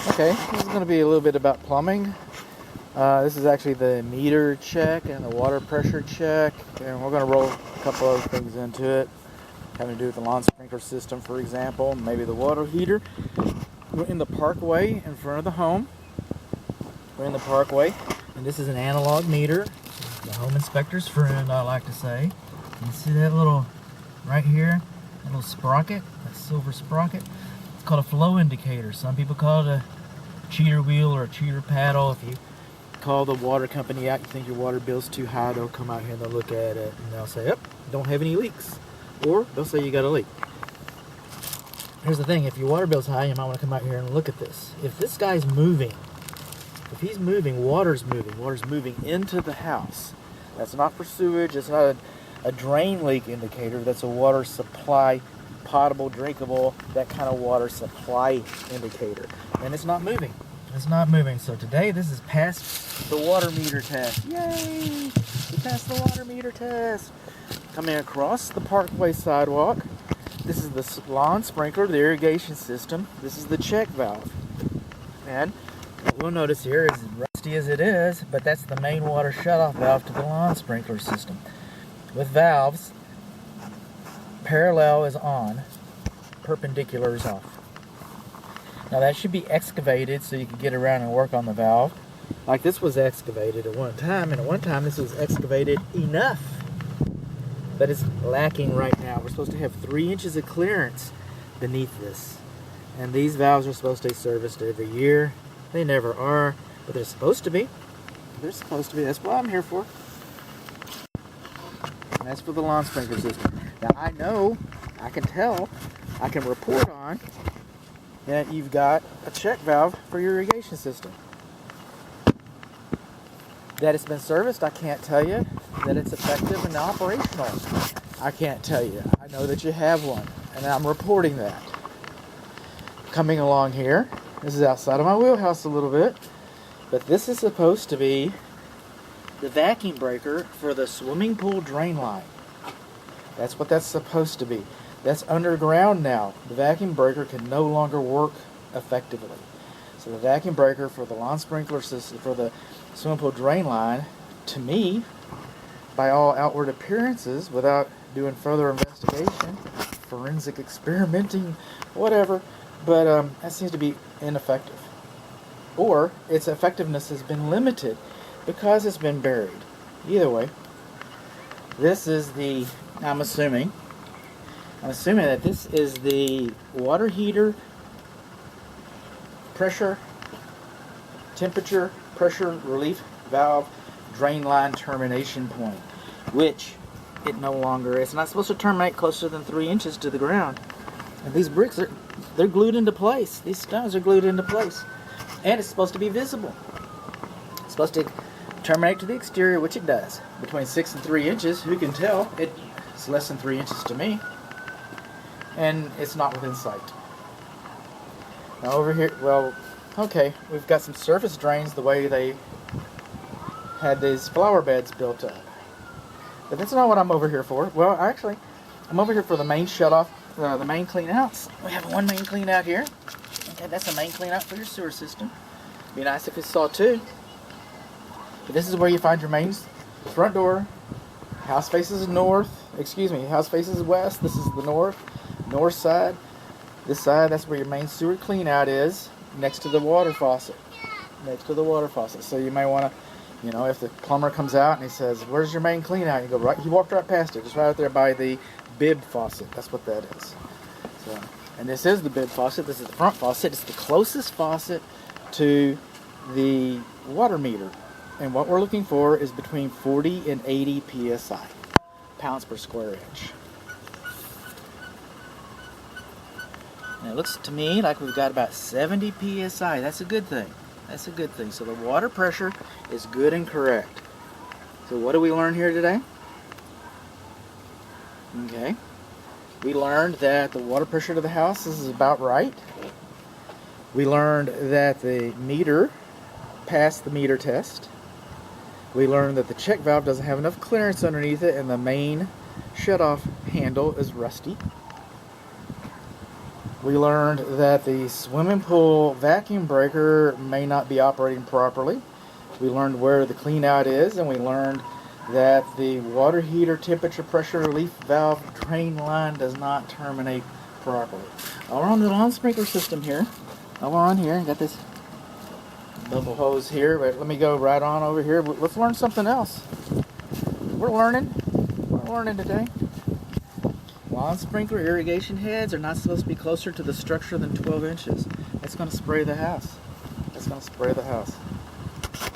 Okay, this is going to be a little bit about plumbing. This is actually the meter check and the water pressure check, and we're going to roll a couple other things into it, having to do with the lawn sprinkler system, for example, maybe the water heater. We're in the parkway in front of the home. We're in the parkway, and this is an analog meter, the home inspector's friend, I like to say. You see that little, right here, that little sprocket, that silver sprocket? It's called a flow indicator. Some people call it a cheater wheel or a cheater paddle. If you call the water company out, you think your water bill's too high, they'll come out here and they'll look at it and they'll say, "Yep, don't have any leaks." Or they'll say you got a leak. Here's the thing, if your water bill's high, you might want to come out here and look at this. If this guy's moving, if he's moving, water's moving into the house. That's not for sewage, it's not a drain leak indicator, that's a water supply, potable, drinkable, that kind of water supply indicator. And it's not moving. It's not moving. So today this is past the water meter test. Yay! We passed the water meter test. Coming across the parkway sidewalk. This is the lawn sprinkler, the irrigation system. This is the check valve. And what we'll notice here is, as rusty as it is, but that's the main water shutoff valve to the lawn sprinkler system. With valves, parallel is on, perpendicular is off. Now that should be excavated so you can get around and work on the valve. Like this was excavated at one time, and at one time this was excavated enough. But it's lacking right now. We're supposed to have 3 inches of clearance beneath this. And these valves are supposed to be serviced every year. They never are, but they're supposed to be. They're supposed to be. That's what I'm here for. And that's for the lawn sprinkler system. Now I know, I can tell, I can report on that you've got a check valve for your irrigation system. That it's been serviced, I can't tell you. That it's effective and operational, I can't tell you. I know that you have one, and I'm reporting that. Coming along here, this is outside of my wheelhouse a little bit, but this is supposed to be the vacuum breaker for the swimming pool drain line. That's what that's supposed to be. That's underground now. The vacuum breaker can no longer work effectively. So the vacuum breaker for the lawn sprinkler system, for the swimming pool drain line, to me, by all outward appearances, without doing further investigation, forensic experimenting, whatever, but that seems to be ineffective. Or its effectiveness has been limited because it's been buried. Either way, this is the, I'm assuming that this is the water heater temperature pressure relief valve drain line termination point, which it no longer is. It's not supposed to terminate closer than 3 inches to the ground. And these bricks they're glued into place. These stones are glued into place, and it's supposed to be visible. It's supposed to terminate to the exterior, which it does, between 6 and 3 inches. Who can tell? It's less than 3 inches to me, and it's not within sight. Now over here, well, okay, we've got some surface drains the way they had these flower beds built up. But that's not what I'm over here for. Well, actually, I'm over here for the main shutoff, the main clean outs. We have one main clean out here. Okay, that's a main clean out for your sewer system. Be nice if it saw two. But this is where you find your main front door. House faces house faces west. This is the north side. This side, that's where your main sewer clean out is, next to the water faucet. So you may want to, if the plumber comes out and he says, "Where's your main clean out?" You go right. He walked right past it, just right out there by the bib faucet. That's what that is. So, and this is the bib faucet. This is the front faucet. It's the closest faucet to the water meter. And what we're looking for is between 40 and 80 psi, pounds per square inch. And it looks to me like we've got about 70 psi. That's a good thing. So the water pressure is good and correct. So what did we learn here today? Okay. We learned that the water pressure to the house is about right. We learned that the meter passed the meter test. We learned that the check valve doesn't have enough clearance underneath it, and the main shutoff handle is rusty. We learned that the swimming pool vacuum breaker may not be operating properly. We learned where the clean out is, and we learned that the water heater temperature pressure relief valve drain line does not terminate properly. Now we're on the lawn sprinkler system here. Now we're on here and got this bubble hose here, but let me go right on over here. Let's learn something else. We're learning today. Lawn sprinkler irrigation heads are not supposed to be closer to the structure than 12 inches. That's going to spray the house. That's going to spray the house.